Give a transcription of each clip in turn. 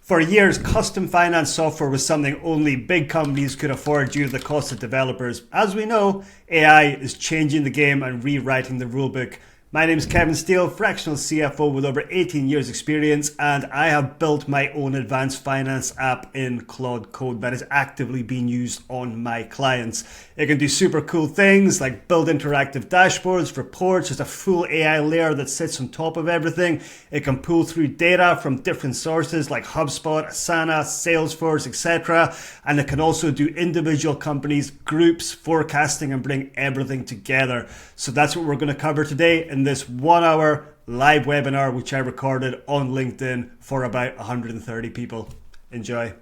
For years, custom finance software was something only big companies could afford due to the cost of developers. As we know, AI is changing the game and rewriting the rulebook. My name is Kevin Steel, fractional CFO with over 18 years experience, and I have built my own advanced finance app in Claude Code that is actively being used on my clients. It can do super cool things like build interactive dashboards, reports, there's a full AI layer that sits on top of everything. It can pull through data from different sources like HubSpot, Asana, Salesforce, etc. And it can also do individual companies, groups, forecasting, and bring everything together. So that's what we're going to cover today in this 1 hour live webinar, which I recorded on LinkedIn for about 130 people. Enjoy.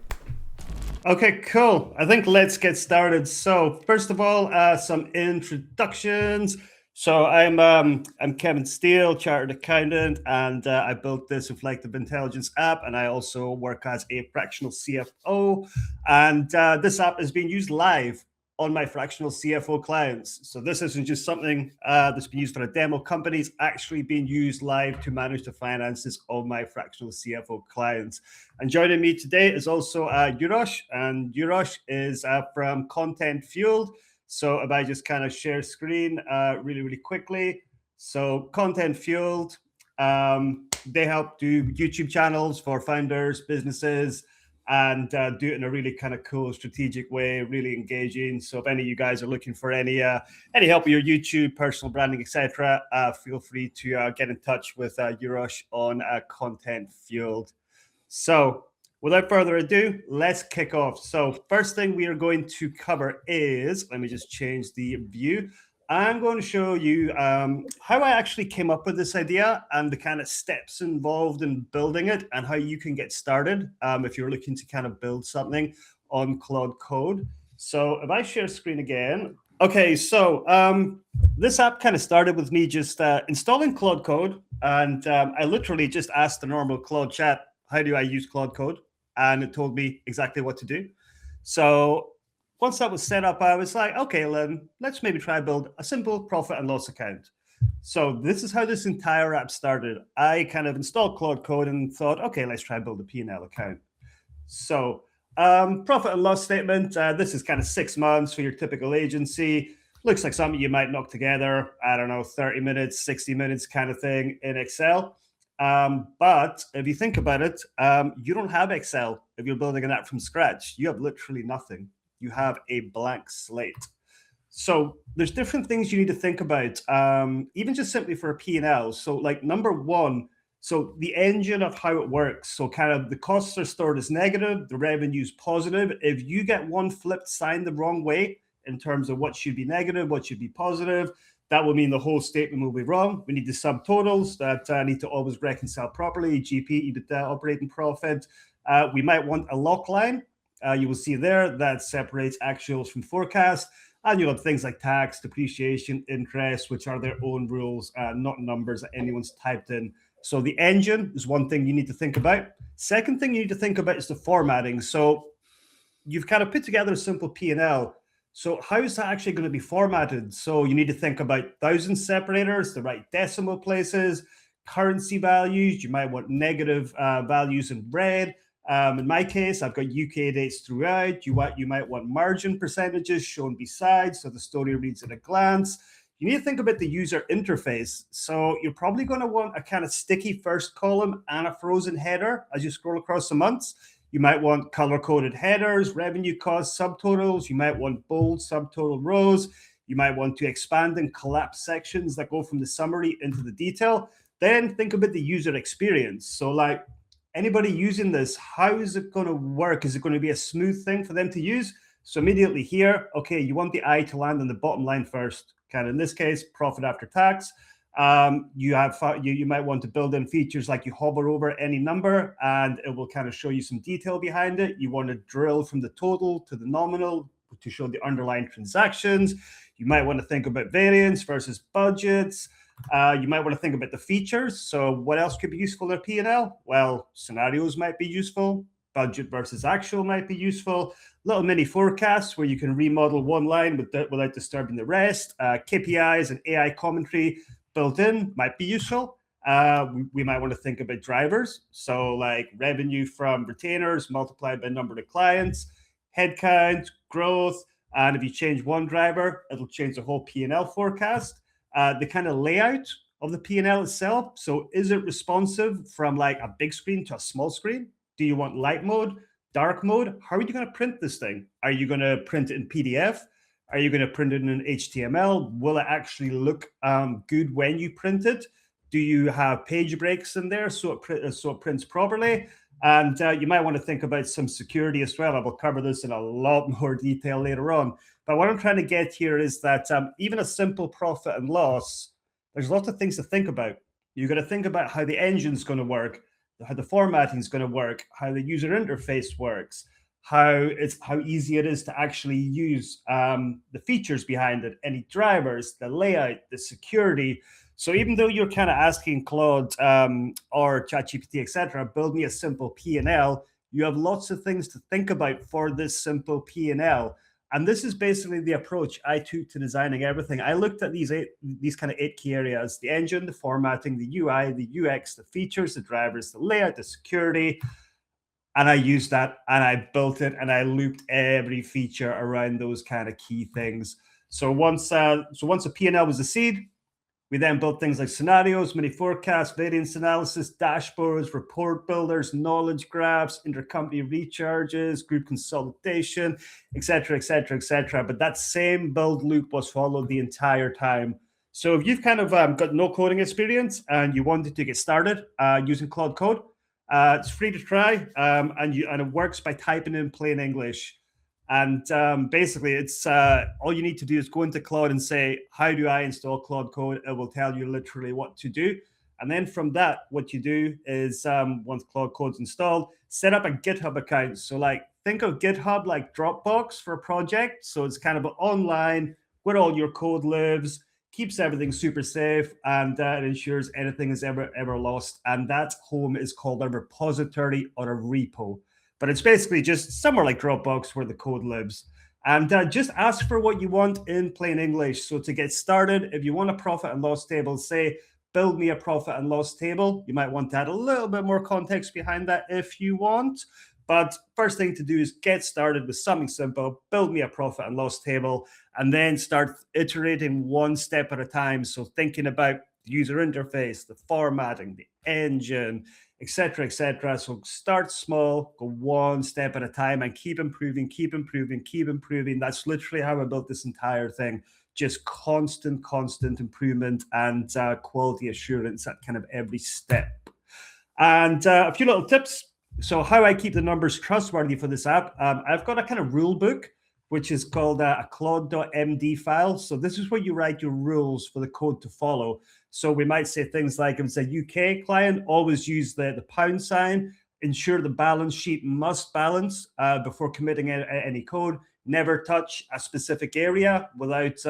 Okay, cool. I think let's get started. So first of all, some introductions. So I'm Kevin Steel, chartered accountant, and I built this Inflective intelligence app, and I also work as a fractional CFO. And this app is being used live on my fractional CFO clients. So this isn't just something that's been used for a demo company. It's actually being used live to manage the finances of my fractional CFO clients. And joining me today is also Urosh, and Urosh is from Content Fueled. So if I just kind of share screen really quickly. So Content Fueled, they help do YouTube channels for founders, businesses, and do it in a really kind of cool, strategic way, really engaging. So if any of you guys are looking for any help with your YouTube, personal branding, etc., feel free to get in touch with Urosh on Content Fueled. So without further ado, let's kick off. So first thing we are going to cover is, let me just change the view. I'm going to show you how I actually came up with this idea and the kind of steps involved in building it and how you can get started if you're looking to kind of build something on Claude Code. So if I share screen again. Okay, so this app kind of started with me just installing Claude Code, and I literally just asked the normal Claude chat, how do I use Claude Code? And it told me exactly what to do. So once that was set up, I was like, okay, then let's maybe try to build a simple profit and loss account. So this is how this entire app started. I kind of installed Claude Code and thought, okay, let's try and build a P&L account. So profit and loss statement, this is kind of 6 months for your typical agency. Looks like something you might knock together, I don't know, 30 minutes, 60 minutes kind of thing in Excel. But if you think about it, you don't have Excel if you're building an app from scratch. You have literally nothing. You have a blank slate. So there's different things you need to think about, even just simply for a P&L. So like number one, so the engine of how it works. So kind of the costs are stored as negative, the revenue is positive. If you get one flipped sign the wrong way in terms of what should be negative, what should be positive, that will mean the whole statement will be wrong. We need the subtotals that need to always reconcile properly, GP, EBITDA, operating profit. We might want a log line. You will see there that separates actuals from forecast. And you have things like tax, depreciation, interest, which are their own rules, not numbers that anyone's typed in. So the engine is one thing you need to think about. Second thing you need to think about is the formatting. So you've kind of put together a simple P&L. So how is that actually going to be formatted? So you need to think about thousand separators, the right decimal places, currency values. You might want negative values in red. In my case, I've got UK dates throughout. You might want margin percentages shown beside, so the story reads at a glance. You need to think about the user interface. So you're probably going to want a kind of sticky first column and a frozen header as you scroll across the months. You might want color-coded headers, revenue costs, subtotals. You might want bold subtotal rows. You might want to expand and collapse sections that go from the summary into the detail. Then think about the user experience. So like, anybody using this, how is it going to work? Is it going to be a smooth thing for them to use? So immediately here, okay, you want the eye to land on the bottom line first. Kind of in this case, profit after tax. You might want to build in features like you hover over any number and it will kind of show you some detail behind it. You want to drill from the total to the nominal to show the underlying transactions. You might want to think about variance versus budgets. You might want to think about the features. So what else could be useful in a P&L? Well, scenarios might be useful. Budget versus actual might be useful. Little mini forecasts where you can remodel one line without disturbing the rest. KPIs and AI commentary built in might be useful. We might want to think about drivers. So like revenue from retainers multiplied by number of clients, headcount, growth. And if you change one driver, it'll change the whole P&L forecast. The kind of layout of the P&L itself. So is it responsive from like a big screen to a small screen? Do you want light mode, dark mode? How are you going to print this thing? Are you going to print it in PDF? Are you going to print it in HTML? Will it actually look good when you print it? Do you have page breaks in there so it prints properly? And you might want to think about some security as well. I will cover this in a lot more detail later on. But what I'm trying to get here is that even a simple profit and loss, there's lots of things to think about. You've got to think about how the engine's going to work, how the formatting is going to work, how the user interface works, how easy it is to actually use the features behind it, any drivers, the layout, the security. So even though you're kind of asking Claude or ChatGPT, etc., build me a simple P&L, you have lots of things to think about for this simple P&L. And this is basically the approach I took to designing everything. I looked at these kind of 8 key areas: the engine, the formatting, the UI, the UX, the features, the drivers, the layout, the security. And I used that and I built it and I looped every feature around those kind of key things. So once a P&L was a seed, we then built things like scenarios, mini forecasts, variance analysis, dashboards, report builders, knowledge graphs, intercompany recharges, group consolidation, etc., etc., etc. But that same build loop was followed the entire time. So if you've kind of got no coding experience and you wanted to get started using Claude Code, it's free to try, and it works by typing in plain English. And basically, it's all you need to do is go into Claude and say, how do I install Claude Code? It will tell you literally what to do. And then from that, what you do is once Claude Code's installed, set up a GitHub account. So like think of GitHub like Dropbox for a project. So it's kind of online where all your code lives, keeps everything super safe, and it ensures anything is ever lost. And that home is called a repository or a repo. But it's basically just somewhere like Dropbox where the code lives. And just ask for what you want in plain English. So to get started, if you want a profit and loss table, say, build me a profit and loss table. You might want to add a little bit more context behind that if you want. But first thing to do is get started with something simple, build me a profit and loss table, and then start iterating one step at a time. So thinking about the user interface, the formatting, the engine, etc., etc. So start small, go one step at a time, and keep improving, keep improving, keep improving. That's literally how I built this entire thing. Just constant improvement and quality assurance at kind of every step. And a few little tips. So how I keep the numbers trustworthy for this app, I've got a kind of rule book, which is called a Claude.md file. So this is where you write your rules for the code to follow. So we might say things like, if it's a UK client, always use the pound sign, ensure the balance sheet must balance before committing any code, never touch a specific area without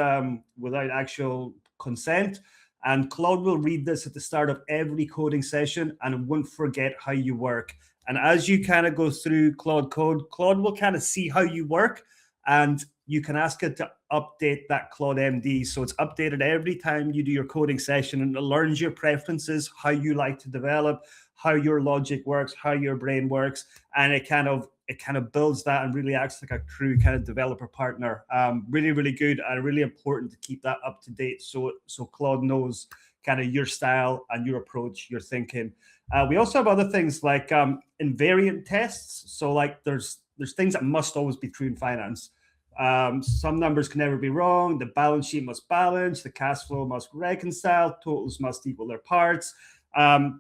actual consent. And Claude will read this at the start of every coding session and won't forget how you work. And as you kind of go through Claude Code, Claude will kind of see how you work, and you can ask it to update that Claude MD. So it's updated every time you do your coding session, and it learns your preferences, how you like to develop, how your logic works, how your brain works. And it kind of builds that and really acts like a true kind of developer partner. Really good and really important to keep that up to date. So Claude knows kind of your style and your approach, your thinking. We also have other things like invariant tests. So like there's things that must always be true in finance. Some numbers can never be wrong. The balance sheet must balance. The cash flow must reconcile. Totals must equal their parts.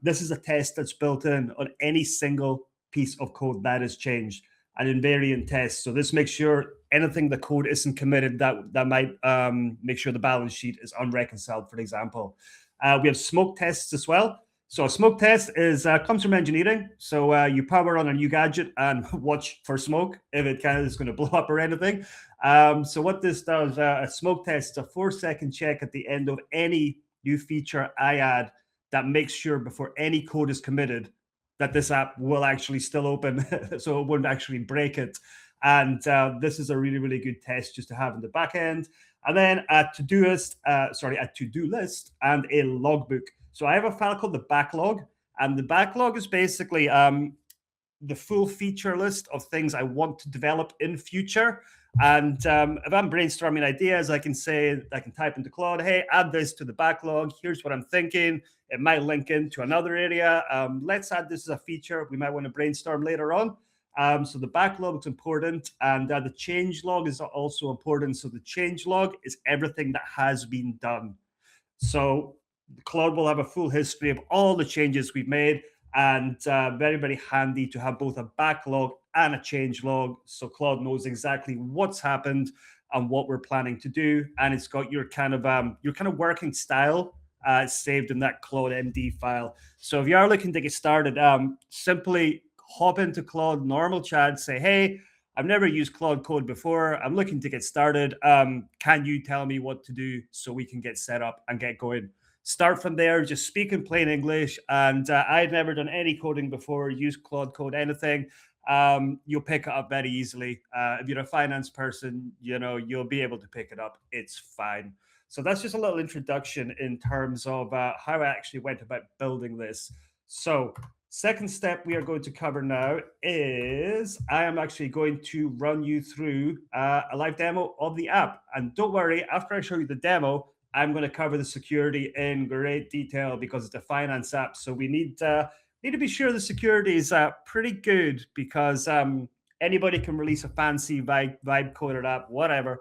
This is a test that's built in on any single piece of code that is changed, an invariant test. So this makes sure anything the code isn't committed that might make sure the balance sheet is unreconciled, for example. We have smoke tests as well. So a smoke test comes from engineering. So you power on a new gadget and watch for smoke if it kind of is going to blow up or anything. So what this does, a smoke test is a 4-second check at the end of any new feature I add that makes sure before any code is committed that this app will actually still open, so it won't actually break it. And this is a really good test just to have in the back end. And then a to-do list and a logbook. So I have a file called the backlog, and the backlog is basically the full feature list of things I want to develop in future. And if I'm brainstorming ideas, I can type into Claude, hey, add this to the backlog. Here's what I'm thinking. It might link into another area. Let's add this as a feature. We might want to brainstorm later on. So the backlog is important, and the change log is also important. So the change log is everything that has been done. So Claude will have a full history of all the changes we've made, and very, very handy to have both a backlog and a change log. So Claude knows exactly what's happened and what we're planning to do. And it's got your kind of working style saved in that Claude MD file. So if you are looking to get started, simply hop into Claude normal chat, say, hey, I've never used Claude Code before. I'm looking to get started. Can you tell me what to do so we can get set up and get going? Start from there, just speak in plain English. And I'd never done any coding before, use Claude Code, anything. You'll pick it up very easily. If you're a finance person, you'll be able to pick it up. It's fine. So that's just a little introduction in terms of how I actually went about building this. So second step we are going to cover now is I am actually going to run you through a live demo of the app. And don't worry, after I show you the demo, I'm going to cover the security in great detail because it's a finance app. So we need to be sure the security is pretty good, because anybody can release a fancy vibe coded app, whatever.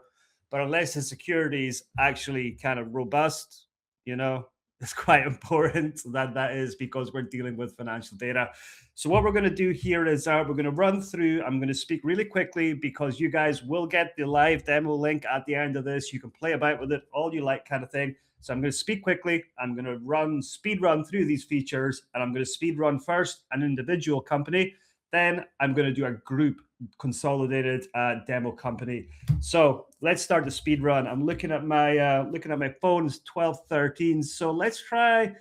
But unless the security is actually kind of robust, it's quite important that is, because we're dealing with financial data. So what we're going to do here is we're going to run through. I'm going to speak really quickly because you guys will get the live demo link at the end of this. You can play about with it all you like, kind of thing. So I'm going to speak quickly. I'm going to speed run through these features, and I'm going to speed run first an individual company. Then I'm going to do a group consolidated demo company. So let's start the speed run. I'm looking at my phone. It's 12:13. So let's try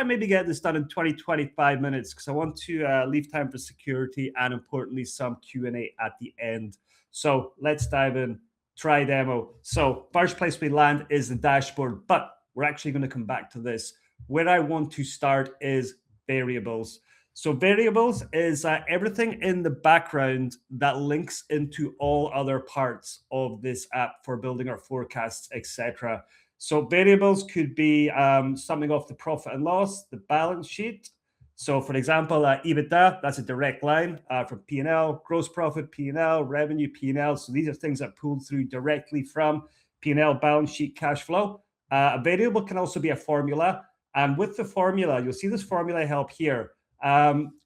maybe get this done in 20-25 minutes, because I want to leave time for security and, importantly, some Q&A at the end. So let's dive in. Try demo. So first place we land is the dashboard, but we're actually going to come back to this. Where I want to start is variables. So variables is everything in the background that links into all other parts of this app for building our forecasts, etc. So variables could be something off the profit and loss, the balance sheet. So for example, EBITDA, that's a direct line from P&L, gross profit, P&L, revenue, P&L. So these are things that pull through directly from P&L, balance sheet, cash flow. A variable can also be a formula. And with the formula, you'll see this formula help here.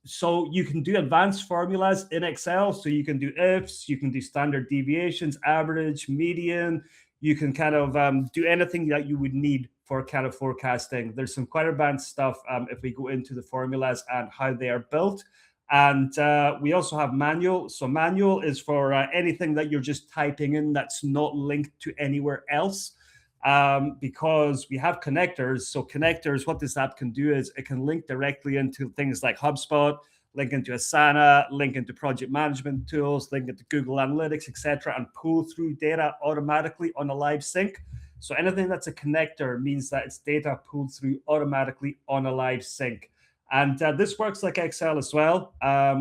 So you can do advanced formulas in Excel. So you can do ifs, you can do standard deviations, average, median. You can kind of do anything that you would need for kind of forecasting. There's some quite advanced stuff if we go into the formulas and how they are built. And we also have manual. So manual is for anything that you're just typing in that's not linked to anywhere else. Because we have connectors. So connectors, what this app can do is it can link directly into things like HubSpot, link into Asana, link into project management tools, link into Google Analytics, etc., and pull through data automatically on a live sync. So anything that's a connector means that it's data pulled through automatically on a live sync. And this works like Excel as well.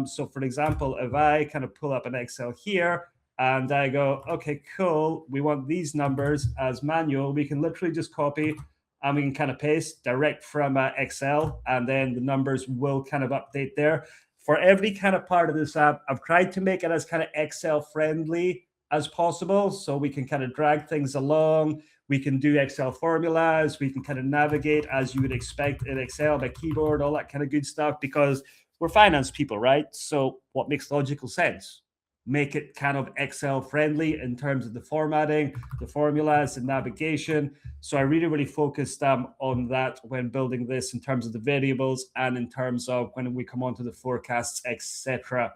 So for example, if I kind of pull up an Excel here, and I go, okay, cool, we want these numbers as manual, we can literally just copy and we can kind of paste direct from Excel, and then the numbers will kind of update there. For every kind of part of this app, I've tried to make it as kind of Excel friendly as possible, so we can kind of drag things along. We can do Excel formulas. We can kind of navigate as you would expect in Excel by keyboard, all that kind of good stuff, because we're finance people, right? So what makes logical sense? Make it kind of Excel friendly in terms of the formatting, the formulas, and navigation. So I really, really focused on that when building this in terms of the variables and in terms of when we come on to the forecasts, etc.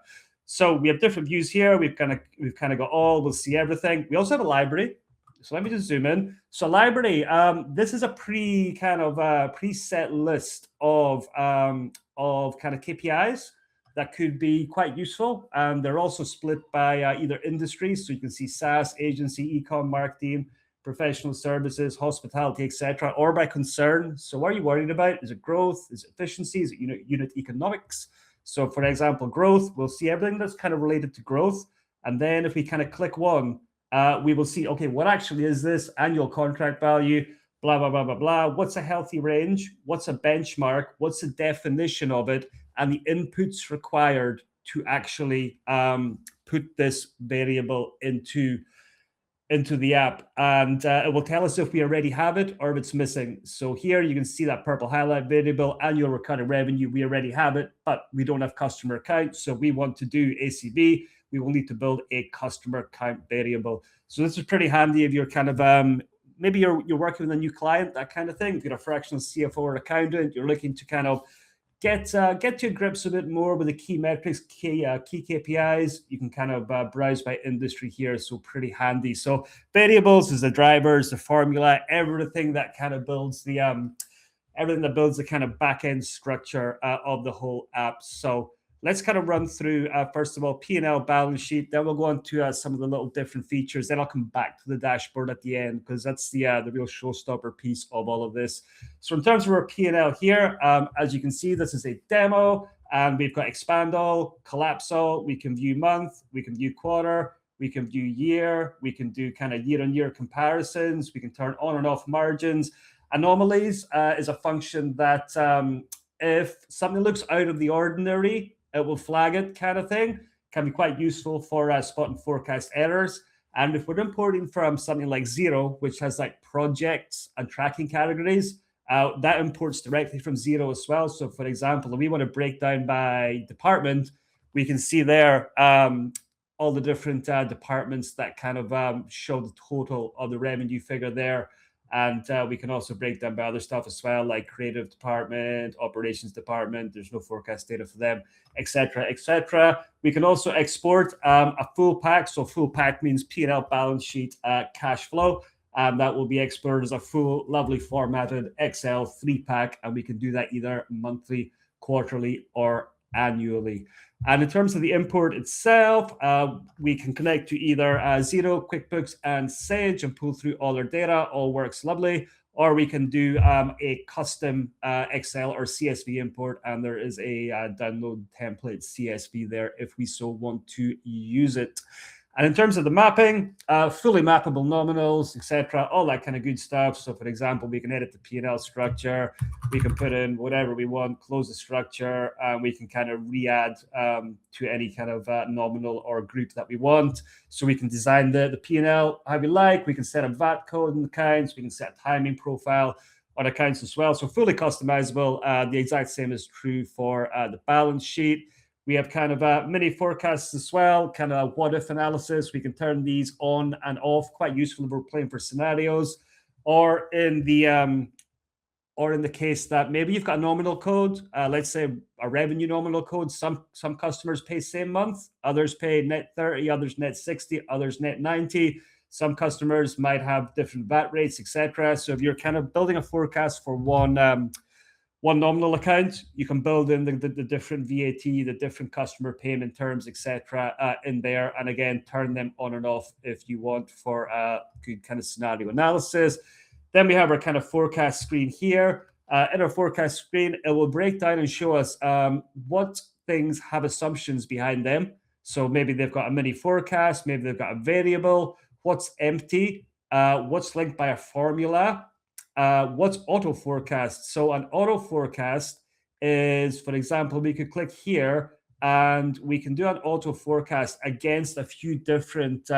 So we have different views here. We've kind of got all, we'll see everything. We also have a library. So let me just zoom in. So library, this is a preset list of kind of KPIs that could be quite useful. And they're also split by either industries. So you can see SaaS, agency, e-com, marketing, professional services, hospitality, etc., or by concern. So what are you worried about? Is it growth? Is it efficiency? Is it unit economics? So for example, growth, we'll see everything that's kind of related to growth. And then if we kind of click one, we will see, okay, what actually is this? Annual contract value, blah, blah, blah, blah, blah. What's a healthy range? What's a benchmark? What's the definition of it? And the inputs required to actually put this variable into the app, and it will tell us if we already have it or if it's missing. So here you can see that purple highlight variable, annual recurring revenue. We already have it, but we don't have customer account. So we want to do ACV. We will need to build a customer count variable. So this is pretty handy if you're kind of maybe you're working with a new client, that kind of thing. If you're a fractional CFO or accountant, you're looking to kind of get to grips a bit more with the key metrics, key KPIs. You can kind of browse by industry here, so pretty handy. So variables is the drivers, the formula, everything that kind of builds the kind of back end structure of the whole app. So let's kind of run through, first of all, P&L balance sheet. Then we'll go on to some of the little different features. Then I'll come back to the dashboard at the end, because that's the real showstopper piece of all of this. So in terms of our P&L here, as you can see, this is a demo. And we've got expand all, collapse all. We can view month. We can view quarter. We can view year. We can do kind of year-on-year comparisons. We can turn on and off margins. Anomalies is a function that if something looks out of the ordinary, it will flag it, kind of thing. Can be quite useful for spot and forecast errors. And if we're importing from something like Xero, which has like projects and tracking categories, that imports directly from Xero as well. So for example, if we want to break down by department, we can see there all the different departments that kind of show the total of the revenue figure there. And we can also break down by other stuff as well, like creative department, operations department. There's no forecast data for them, etc., etc. We can also export a full pack. So full pack means P&L balance sheet cash flow. And that will be exported as a full, lovely formatted Excel 3-pack. And we can do that either monthly, quarterly, or annually. And in terms of the import itself, we can connect to either Xero, QuickBooks, and Sage and pull through all our data. All works lovely. Or we can do a custom Excel or CSV import, and there is a download template CSV there if we so want to use it. And in terms of the mapping, fully mappable nominals, etc., all that kind of good stuff. So for example, we can edit the P&L structure. We can put in whatever we want, close the structure, and we can kind of re-add to any kind of nominal or group that we want. So we can design the P&L how we like. We can set a VAT code in accounts. We can set a timing profile on accounts as well. So fully customizable. The exact same is true for the balance sheet. We have kind of mini forecasts as well, kind of what-if analysis. We can turn these on and off, quite useful if we're playing for scenarios. Or in the case that maybe you've got a nominal code, let's say a revenue nominal code. Some customers pay same month, others pay net 30, others net 60, others net 90. Some customers might have different VAT rates, etc. So if you're kind of building a forecast for one nominal account, you can build in the different VAT, the different customer payment terms, etc. In there, and again, turn them on and off if you want for good kind of scenario analysis. Then we have our kind of forecast screen here. In our forecast screen, it will break down and show us what things have assumptions behind them. So maybe they've got a mini forecast, maybe they've got a variable, what's empty, what's linked by a formula, what's auto forecast. So an auto forecast is, for example, we could click here and we can do an auto forecast against a few different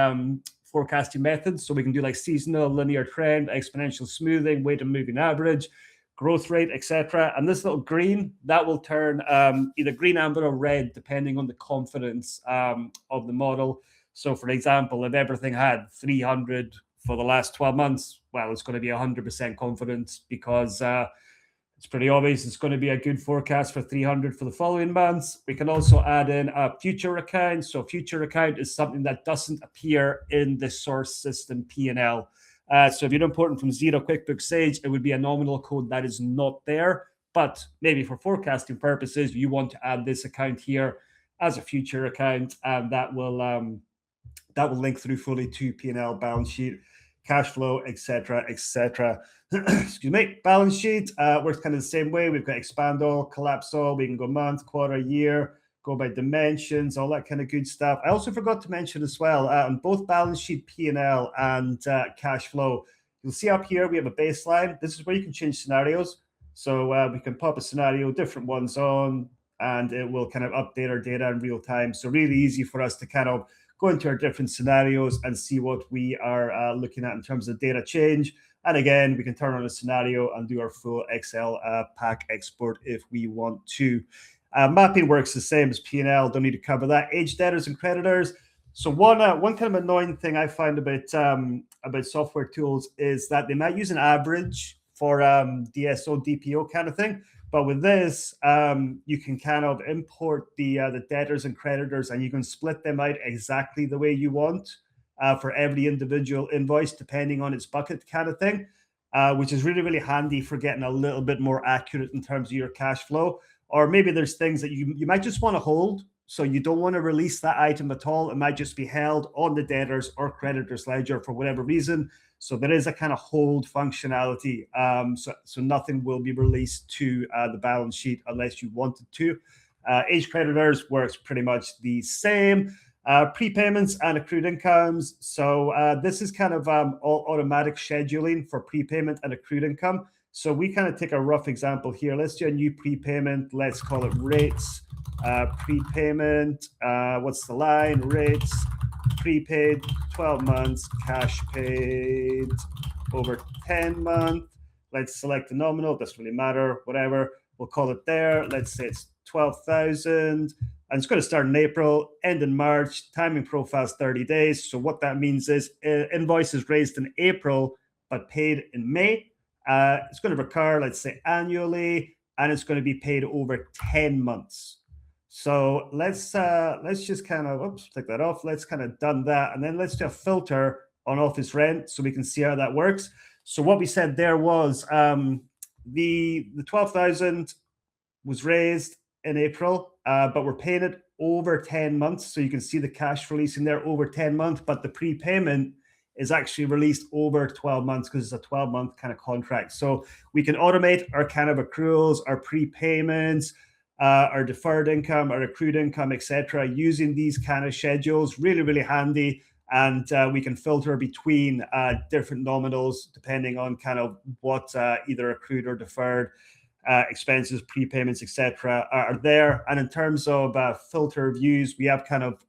forecasting methods. So we can do like seasonal, linear trend, exponential smoothing, weighted moving average, growth rate, etc. And this little green, that will turn either green, amber, or red, depending on the confidence of the model. So for example, if everything had 300 for the last 12 months, well, it's going to be 100% confidence because it's pretty obvious it's going to be a good forecast for 300 for the following months. We can also add in a future account. So future account is something that doesn't appear in the source system P&L. So if you're importing from Xero, QuickBooks, Sage, it would be a nominal code that is not there. But maybe for forecasting purposes, you want to add this account here as a future account, and that will link through fully to P&L balance sheet. cash flow, etc., etc. Excuse me. Balance sheet works kind of the same way. We've got expand all, collapse all. We can go month, quarter, year, go by dimensions, all that kind of good stuff. I also forgot to mention as well, on both balance sheet, P&L, and cash flow, you'll see up here we have a baseline. This is where you can change scenarios. So we can pop a scenario, different ones on, and it will kind of update our data in real time. So really easy for us to kind of go into our different scenarios and see what we are looking at in terms of data change. And again, we can turn on a scenario and do our full Excel pack export if we want to. Mapping works the same as P&L. Don't need to cover that. Age debtors and creditors. So one kind of annoying thing I find about software tools is that they might use an average for DSO, DPO kind of thing. But with this, you can kind of import the debtors and creditors, and you can split them out exactly the way you want for every individual invoice, depending on its bucket kind of thing, which is really, really handy for getting a little bit more accurate in terms of your cash flow. Or maybe there's things that you might just want to hold, so you don't want to release that item at all. It might just be held on the debtors or creditors ledger for whatever reason. So there is a kind of hold functionality. So nothing will be released to the balance sheet unless you wanted to. Age creditors works pretty much the same. Prepayments and accrued incomes. So this is kind of all automatic scheduling for prepayment and accrued income. So we kind of take a rough example here. Let's do a new prepayment. Let's call it rates. Prepayment. What's the line? Rates. Prepaid 12 months, cash paid over 10 months. Let's select the nominal. Doesn't really matter. Whatever. We'll call it there. Let's say it's 12,000. And it's going to start in April, end in March. Timing profile is 30 days. So what that means is invoice is raised in April, but paid in May. It's going to recur, let's say, annually, and it's going to be paid over 10 months. So let's just kind of, take that off. Let's kind of done that. And then let's do a filter on office rent so we can see how that works. So what we said there was the 12,000 was raised in April, but we're paying it over 10 months. So you can see the cash releasing there over 10 months, but the prepayment is actually released over 12 months because it's a 12-month kind of contract. So we can automate our kind of accruals, our prepayments, our deferred income, our accrued income, etc., using these kind of schedules. Really, really handy. And we can filter between different nominals depending on kind of what either accrued or deferred expenses, prepayments, etc., are there. And in terms of filter views, we have kind of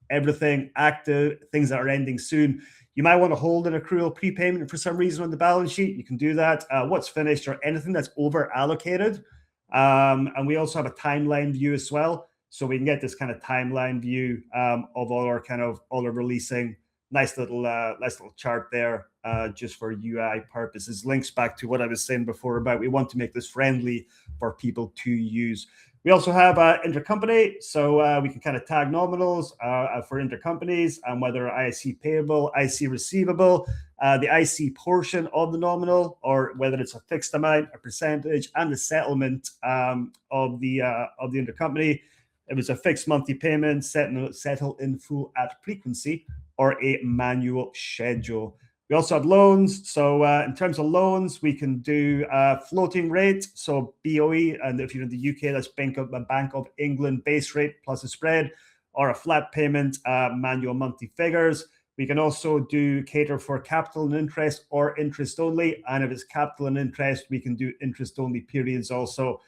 everything active, things that are ending soon. You might want to hold an accrual prepayment for some reason on the balance sheet. You can do that. What's finished or anything that's over allocated. And we also have a timeline view as well. So we can get this kind of timeline view of all our releasing. Nice little chart there just for UI purposes. Links back to what I was saying before about we want to make this friendly for people to use. We also have intercompany, so we can kind of tag nominals for intercompanies and whether IC payable, IC receivable, the IC portion of the nominal, or whether it's a fixed amount, a percentage, and the settlement of the intercompany. If it's a fixed monthly payment, settle in full at frequency, or a manual schedule. We also have loans. So in terms of loans, we can do floating rate, so BOE, and if you're in the UK, that's Bank of England base rate plus a spread, or a flat payment, manual monthly figures. We can also do cater for capital and interest or interest only. And if it's capital and interest, we can do interest only periods also.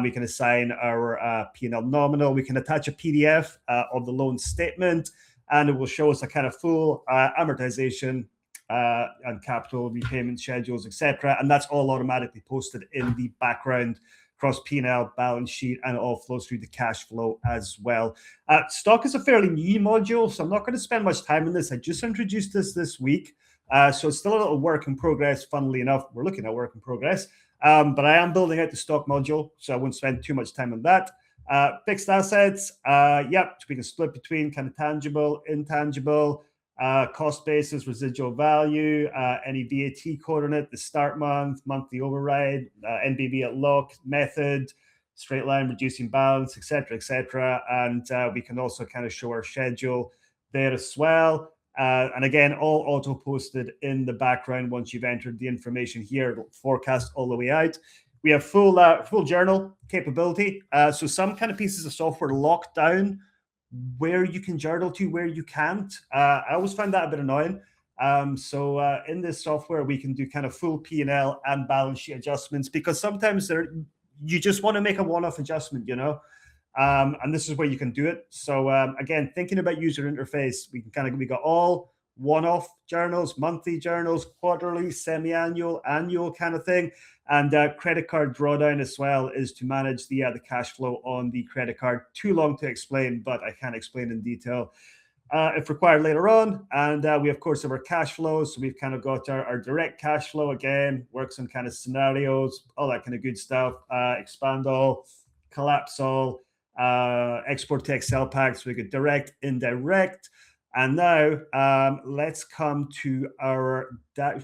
We can assign our P&L nominal. We can attach a PDF of the loan statement, and it will show us a kind of full amortization and capital repayment schedules, etc. And that's all automatically posted in the background across P&L, balance sheet, and it all flows through the cash flow as well. Stock is a fairly new module, so I'm not going to spend much time on this. I just introduced this week, so it's still a little work in progress. Funnily enough, we're looking at work in progress, but I am building out the stock module, so I won't spend too much time on that. Fixed assets, we can split between kind of tangible, intangible, cost basis, residual value, any VAT code on it, the start month, monthly override, NBV at lock, method, straight line, reducing balance, etc., etc. And we can also kind of show our schedule there as well. And again, all auto posted in the background once you've entered the information here. It'll forecast all the way out. We have full journal capability. So some kind of pieces of software lock down where you can journal to, where you can't. I always find that a bit annoying. So in this software, we can do kind of full P&L and balance sheet adjustments, because sometimes you just want to make a one-off adjustment, and this is where you can do it. So again, thinking about user interface, we got all one-off journals, monthly journals, quarterly, semi-annual, annual kind of thing. And credit card drawdown as well is to manage the cash flow on the credit card. Too long to explain, but I can explain in detail if required later on. And we, of course, have our cash flows. So we've kind of got our direct cash flow, again, works on kind of scenarios, all that kind of good stuff. Expand all, collapse all, export to Excel packs. So we get direct, indirect. And now let's come to our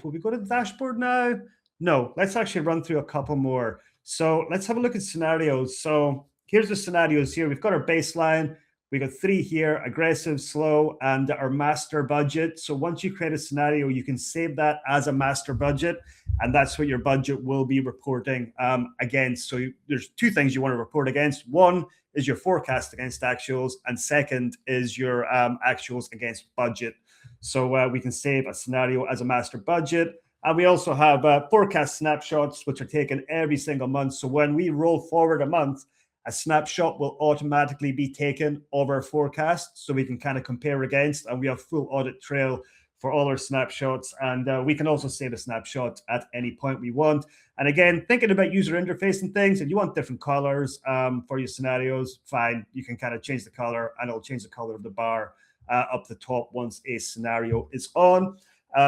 will we go to the dashboard now? No, let's actually run through a couple more. So let's have a look at scenarios. So here's the scenarios here. We've got our baseline. We got 3 here: aggressive, slow, and our master budget. So once you create a scenario, you can save that as a master budget, and that's what your budget will be reporting against. So there's 2 things you want to report against. One is your forecast against actuals, and second is your actuals against budget. So we can save a scenario as a master budget. And we also have forecast snapshots, which are taken every single month. So when we roll forward a month, a snapshot will automatically be taken of our forecast, so we can kind of compare against, and we have full audit trail for all our snapshots. And we can also save a snapshot at any point we want. And again, thinking about user interface and things, and you want different colors for your scenarios, fine. You can kind of change the color, and it'll change the color of the bar up the top once a scenario is on.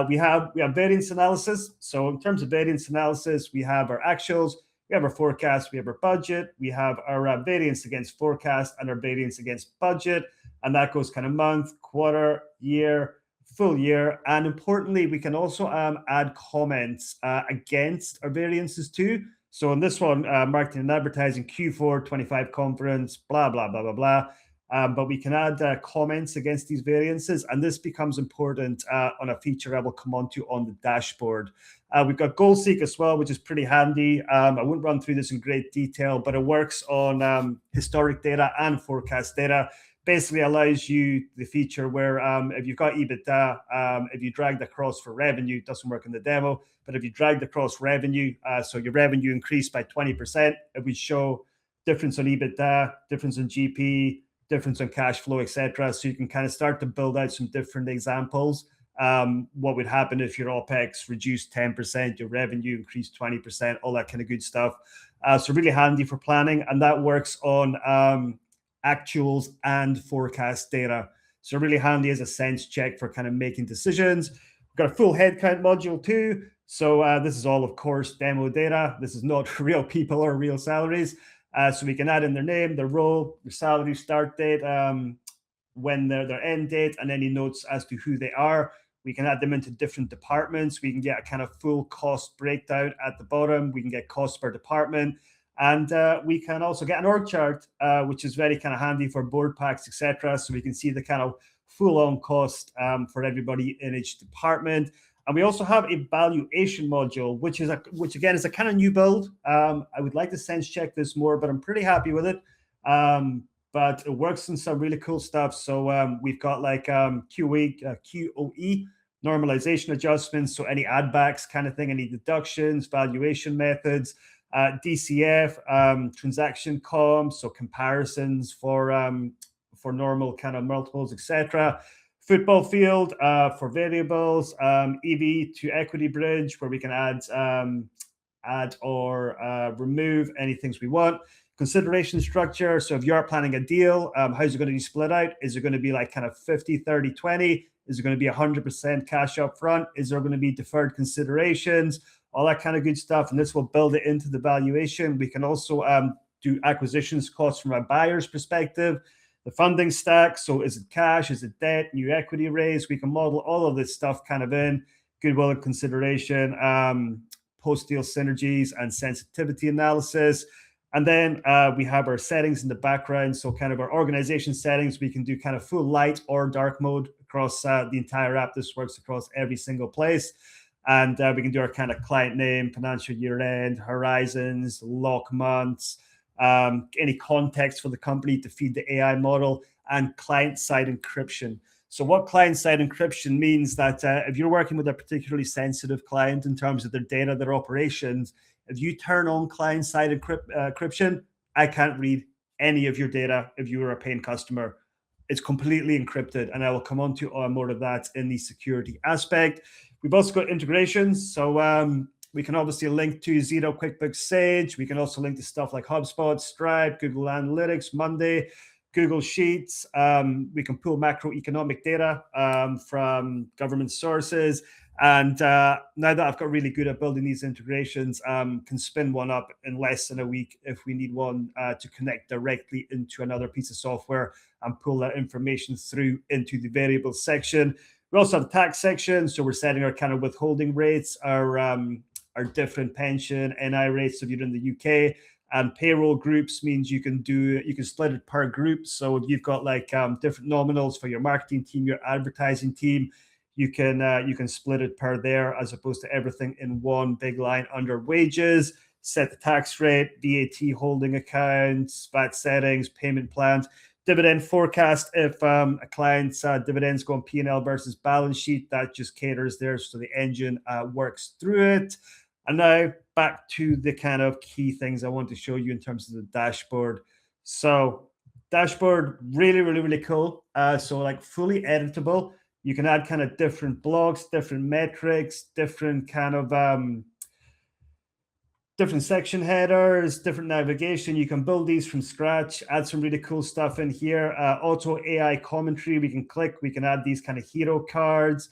We have variance analysis. So in terms of variance analysis, we have our actuals, we have our forecast, we have our budget, we have our variance against forecast, and our variance against budget. And that goes kind of month, quarter, year, full year. And importantly, we can also add comments against our variances too. So in this one, marketing and advertising, Q4 25 conference, blah, blah, blah, blah, blah. But we can add comments against these variances, and this becomes important on a feature I will come on to on the dashboard. We've got goal seek as well, which is pretty handy. I wouldn't run through this in great detail, but it works on historic data and forecast data. Basically allows you the feature where if you've got EBITDA, if you dragged across for revenue, it doesn't work in the demo, but if you dragged across revenue, so your revenue increased by 20%, it would show difference on EBITDA, difference on GP, difference on cash flow, etc. So you can kind of start to build out some different examples. What would happen if your OPEX reduced 10%, your revenue increased 20%, all that kind of good stuff. So really handy for planning, and that works on actuals and forecast data. So really handy as a sense check for kind of making decisions. We've got a full headcount module too. So this is all, of course, demo data. This is not real people or real salaries. So we can add in their name, their role, their salary, start date, when their end date, and any notes as to who they are. We can add them into different departments. We can get a kind of full cost breakdown at the bottom. We can get costs per department. And we can also get an org chart, which is very kind of handy for board packs, etc. So we can see the kind of full-on cost for everybody in each department. And we also have a valuation module, which again is a kind of new build. I would like to sense check this more, but I'm pretty happy with it. But it works in some really cool stuff. So we've got like QOE, normalization adjustments. So any add backs kind of thing, any deductions, valuation methods, DCF, transaction comps, so comparisons for normal kind of multiples, etc. Football field for variables, EV to equity bridge, where we can add or remove any things we want. Consideration structure. So if you are planning a deal, how's it going to be split out? Is it going to be like kind of 50, 30, 20? Is it going to be 100% cash up front? Is there going to be deferred considerations? All that kind of good stuff. And this will build it into the valuation. We can also do acquisitions costs from a buyer's perspective. The funding stack, so is it cash, is it debt, new equity raise? We can model all of this stuff kind of in, goodwill and consideration, post-deal synergies and sensitivity analysis. And then we have our settings in the background, so kind of our organization settings. We can do kind of full light or dark mode across the entire app. This works across every single place. And we can do our kind of client name, financial year end, horizons, lock months, any context for the company to feed the AI model, and client-side encryption. So what client-side encryption means that if you're working with a particularly sensitive client in terms of their data, their operations, if you turn on client-side encryption, I can't read any of your data if you are a paying customer. It's completely encrypted, and I will come on to more of that in the security aspect. We've also got integrations, so we can obviously link to Xero, QuickBooks, Sage. We can also link to stuff like HubSpot, Stripe, Google Analytics, Monday, Google Sheets. We can pull macroeconomic data from government sources. And now that I've got really good at building these integrations, can spin one up in less than a week if we need one to connect directly into another piece of software and pull that information through into the variable section. We also have a tax section, so we're setting our kind of withholding rates, our different pension, NI rates if you're in the UK. And payroll groups means you can split it per group. So if you've got like different nominals for your marketing team, your advertising team, you can split it per there as opposed to everything in one big line under wages. Set the tax rate, VAT holding accounts, VAT settings, payment plans, dividend forecast. If a client's dividends go on P&L versus balance sheet, that just caters there so the engine works through it. And now back to the kind of key things I want to show you in terms of the dashboard. So dashboard, really, really, really cool. So like fully editable. You can add kind of different blocks, different metrics, different kind of different section headers, different navigation. You can build these from scratch, add some really cool stuff in here. Auto AI commentary, we can click, we can add these kind of hero cards.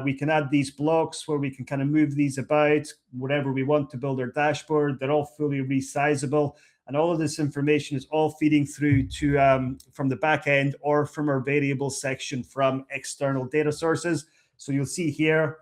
We can add these blocks where we can kind of move these about, whatever we want to build our dashboard. They're all fully resizable. And all of this information is all feeding through to from the back end or from our variable section from external data sources. So you'll see here,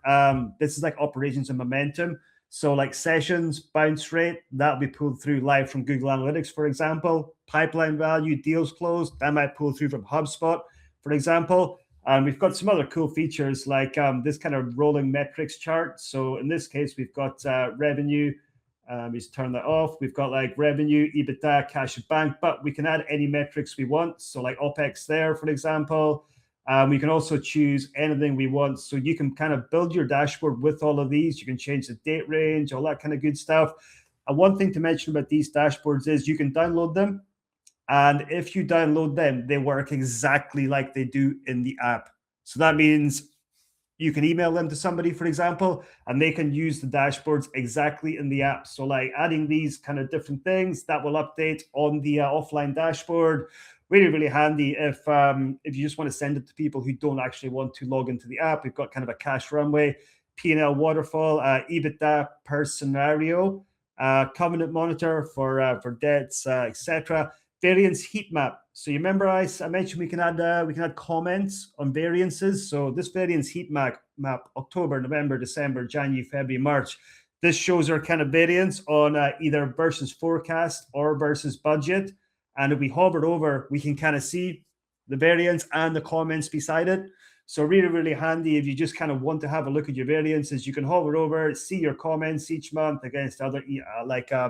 this is like operations and momentum. So like sessions, bounce rate, that'll be pulled through live from Google Analytics, for example. Pipeline value, deals closed, that might pull through from HubSpot, for example. And we've got some other cool features like this kind of rolling metrics chart. So in this case, we've got revenue. Just turn that off. We've got like revenue, EBITDA, cash at bank, but we can add any metrics we want. So like OPEX there, for example. We can also choose anything we want. So you can kind of build your dashboard with all of these. You can change the date range, all that kind of good stuff. And one thing to mention about these dashboards is you can download them. And if you download them, they work exactly like they do in the app. So that means you can email them to somebody, for example, and they can use the dashboards exactly in the app. So like adding these kind of different things that will update on the offline dashboard. Really, really handy if you just want to send it to people who don't actually want to log into the app. We've got kind of a cash runway, P&L waterfall, EBITDA per scenario, covenant monitor for debts, etc. Variance heat map. So you remember I mentioned we can add comments on variances. So this variance heat map October, November, December, January, February, March. This shows our kind of variance on either versus forecast or versus budget. And if we hover over, we can kind of see the variance and the comments beside it. So really, really handy if you just kind of want to have a look at your variances. You can hover over, see your comments each month against other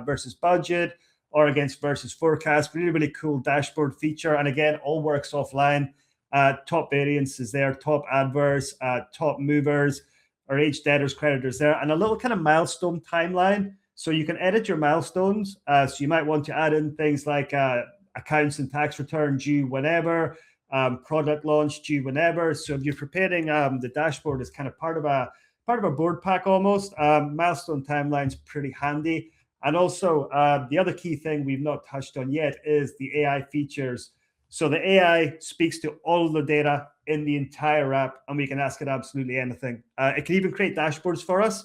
versus budget or against versus forecast. Really, really cool dashboard feature. And again, all works offline. Top variances there, top adverse, top movers, or age debtors, creditors there, and a little kind of milestone timeline. So you can edit your milestones. So you might want to add in things like accounts and tax return due whenever, product launch due whenever. So if you're preparing the dashboard as kind of part of a board pack almost, milestone timeline's pretty handy. And also the other key thing we've not touched on yet is the AI features. So the AI speaks to all of the data in the entire app, and we can ask it absolutely anything. It can even create dashboards for us.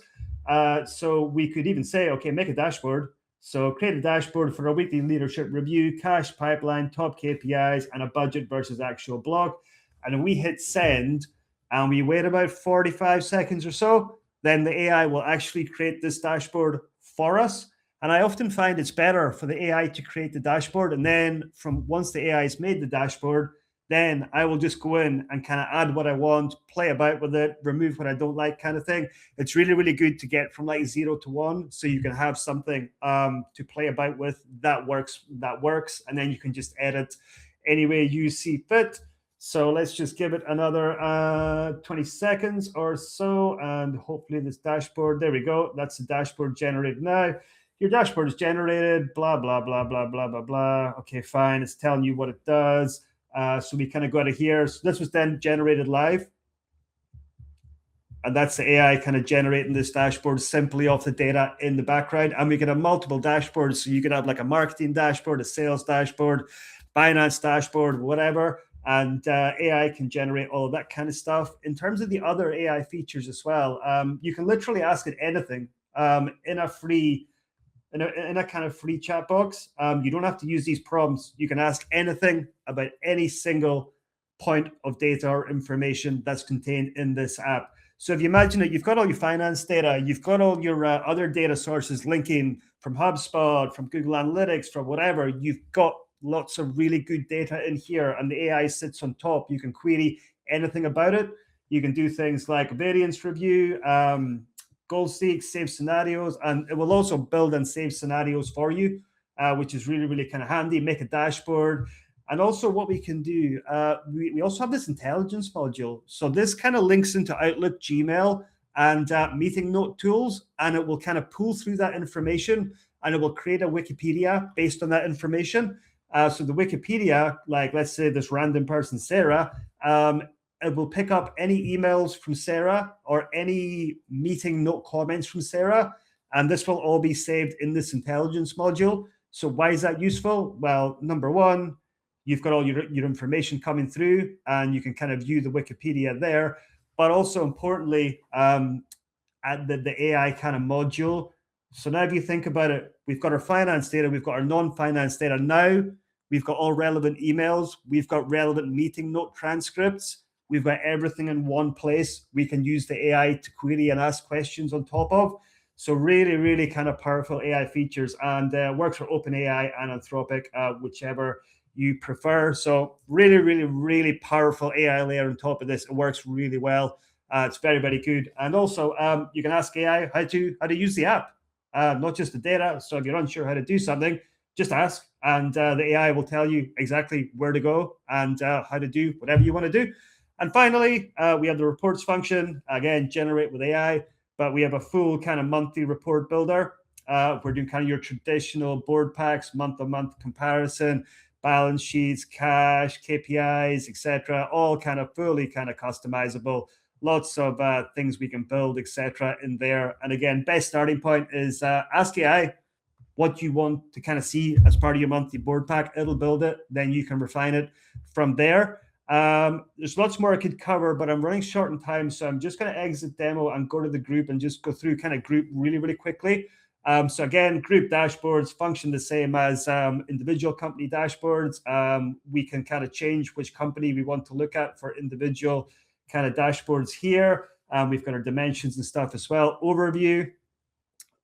So we could even say, okay, make a dashboard. So create a dashboard for a weekly leadership review, cash pipeline, top KPIs, and a budget versus actual block. And if we hit send and we wait about 45 seconds or so, then the AI will actually create this dashboard for us. And I often find it's better for the AI to create the dashboard. And then once the AI has made the dashboard, then I will just go in and kind of add what I want, play about with it, remove what I don't like, kind of thing. It's really, really good to get from like 0 to 1, so you can have something to play about with that works, and then you can just edit any way you see fit. So let's just give it another 20 seconds or so, and hopefully this dashboard, there we go, that's the dashboard generated now. Your dashboard is generated, blah, blah, blah, blah, blah, blah, blah. Okay, fine, it's telling you what it does. So we kind of go out of here. So this was then generated live. And that's the AI kind of generating this dashboard simply off the data in the background. And we can have multiple dashboards. So you can have like a marketing dashboard, a sales dashboard, finance dashboard, whatever. And AI can generate all of that kind of stuff. In terms of the other AI features as well, you can literally ask it anything in a free in a kind of free chat box. You don't have to use these prompts. You can ask anything about any single point of data or information that's contained in this app. So if you imagine it, you've got all your finance data, you've got all your other data sources linking from HubSpot, from Google Analytics, from whatever. You've got lots of really good data in here, and the AI sits on top. You can query anything about it. You can do things like variance review, goal seek, save scenarios, and it will also build and save scenarios for you, which is really, really kind of handy. Make a dashboard. And also what we can do, we also have this intelligence module. So this kind of links into Outlook, Gmail, and meeting note tools, and it will kind of pull through that information, and it will create a Wikipedia based on that information. So the Wikipedia, like let's say this random person, Sarah, it will pick up any emails from Sarah or any meeting note comments from Sarah, and this will all be saved in this intelligence module. So why is that useful? Well, number one, you've got all your information coming through, and you can kind of view the Wikipedia there. But also importantly, at the AI kind of module. So now if you think about it, we've got our finance data, we've got our non-finance data. Now we've got all relevant emails, we've got relevant meeting note transcripts, we've got everything in one place. We can use the AI to query and ask questions on top of. So really, really kind of powerful AI features, and works for OpenAI and Anthropic, whichever you prefer. So really, really, really powerful AI layer on top of this. It works really well. It's very, very good. And also you can ask AI how to use the app, not just the data. So if you're unsure how to do something, just ask, and the AI will tell you exactly where to go and how to do whatever you want to do. And finally, we have the reports function, again, generate with AI, but we have a full kind of monthly report builder. We're doing kind of your traditional board packs, month-to-month comparison, balance sheets, cash, KPIs, etc., all kind of fully kind of customizable. Lots of things we can build, etc., in there. And again, best starting point is ask AI what you want to kind of see as part of your monthly board pack. It'll build it. Then you can refine it from there. There's lots more I could cover, but I'm running short on time, so I'm just going to exit demo and go to the group and just go through kind of group really, really quickly. So again, group dashboards function the same as individual company dashboards. We can kind of change which company we want to look at for individual kind of dashboards here. We've got our dimensions and stuff as well. Overview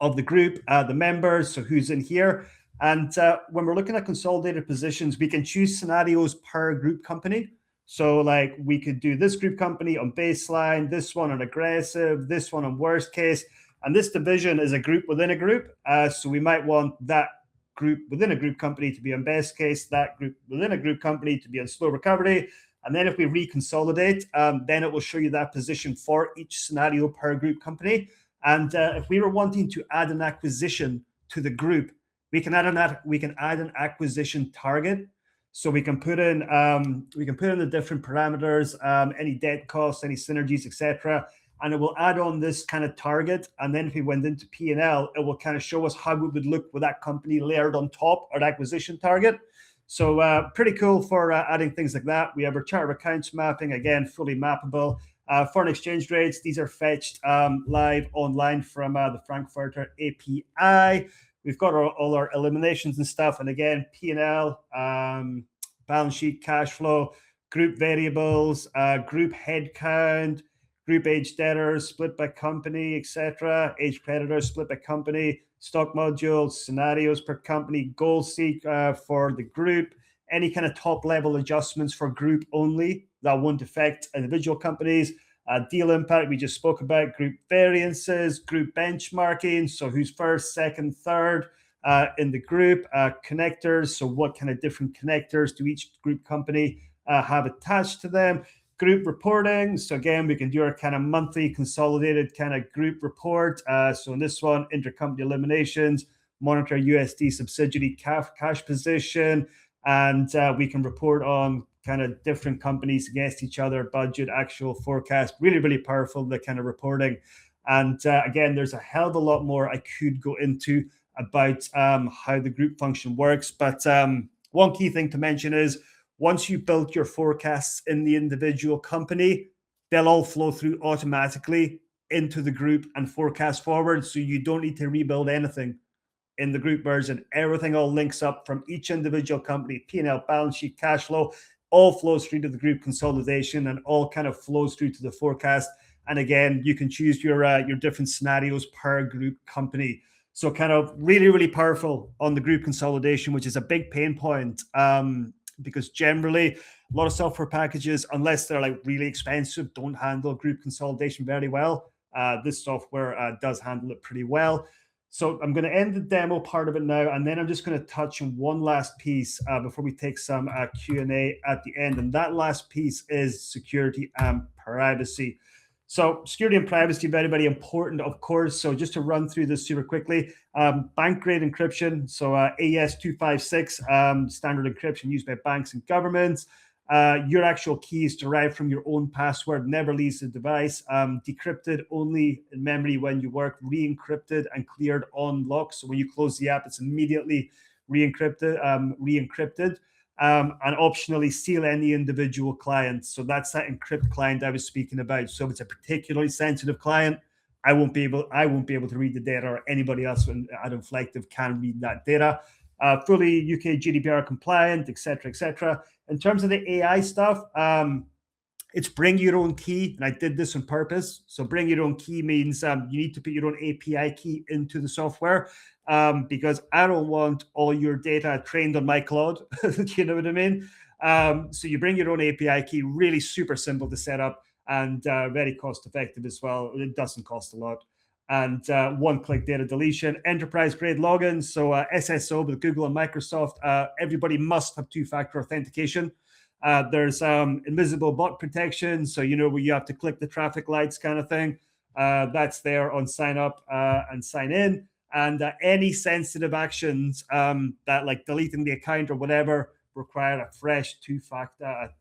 of the group, the members, so who's in here. And when we're looking at consolidated positions, we can choose scenarios per group company. So like we could do this group company on baseline, this one on aggressive, this one on worst case. And this division is a group within a group. So we might want that group within a group company to be on best case, that group within a group company to be on slow recovery. And then if we reconsolidate, then it will show you that position for each scenario per group company. And if we were wanting to add an acquisition to the group, we can add an acquisition target. So we can put in the different parameters, any debt costs, any synergies, etc., and it will add on this kind of target. And then if we went into P&L, it will kind of show us how it would look with that company layered on top our acquisition target. So pretty cool for adding things like that. We have our chart of accounts mapping, again, fully mappable. Foreign exchange rates, these are fetched live online from the Frankfurter API. We've got all our eliminations and stuff. And again, P&L, balance sheet, cash flow, group variables, group headcount, group age debtors, split by company, etc., age creditors, split by company, stock modules, scenarios per company, goal seek for the group, any kind of top level adjustments for group only that won't affect individual companies. Deal impact, we just spoke about. Group variances, group benchmarking, so who's first, second, third in the group. Connectors, so what kind of different connectors do each group company have attached to them. Group reporting, so again, we can do our kind of monthly consolidated kind of group report. So in this one, intercompany eliminations, monitor USD subsidiary cash position, and we can report on kind of different companies against each other, budget, actual forecast. Really, really powerful, the kind of reporting. And again, there's a hell of a lot more I could go into about how the group function works. But one key thing to mention is once you build your forecasts in the individual company, they'll all flow through automatically into the group and forecast forward. So you don't need to rebuild anything in the group version. Everything all links up from each individual company, P&L, balance sheet, cash flow, all flows through to the group consolidation and all kind of flows through to the forecast. And again, you can choose your different scenarios per group company. So kind of really, really powerful on the group consolidation, which is a big pain point because generally a lot of software packages, unless they're like really expensive, don't handle group consolidation very well. This software does handle it pretty well. So I'm going to end the demo part of it now, and then I'm just going to touch on one last piece before we take some Q&A at the end. And that last piece is security and privacy. So security and privacy, very, very important, of course. So just to run through this super quickly, bank grade encryption. So AES 256, standard encryption used by banks and governments. Your actual key is derived from your own password, never leaves the device, decrypted only in memory when you work, re-encrypted and cleared on lock. So when you close the app, it's immediately re-encrypted, and optionally seal any individual client. So that's that encrypt client I was speaking about. So if it's a particularly sensitive client, I won't be able to read the data, or anybody else at Inflective can read that data. Fully UK GDPR compliant, etc., etc. In terms of the AI stuff, it's bring your own key, and I did this on purpose. So bring your own key means you need to put your own API key into the software because I don't want all your data trained on my Claude. You know what I mean? So you bring your own API key, really super simple to set up and very cost effective as well. It doesn't cost a lot. And one-click data deletion, enterprise-grade logins. So SSO with Google and Microsoft, everybody must have two-factor authentication. There's invisible bot protection. So, you know, where you have to click the traffic lights kind of thing. That's there on sign up and sign in. And any sensitive actions that like deleting the account or whatever require a fresh two-factor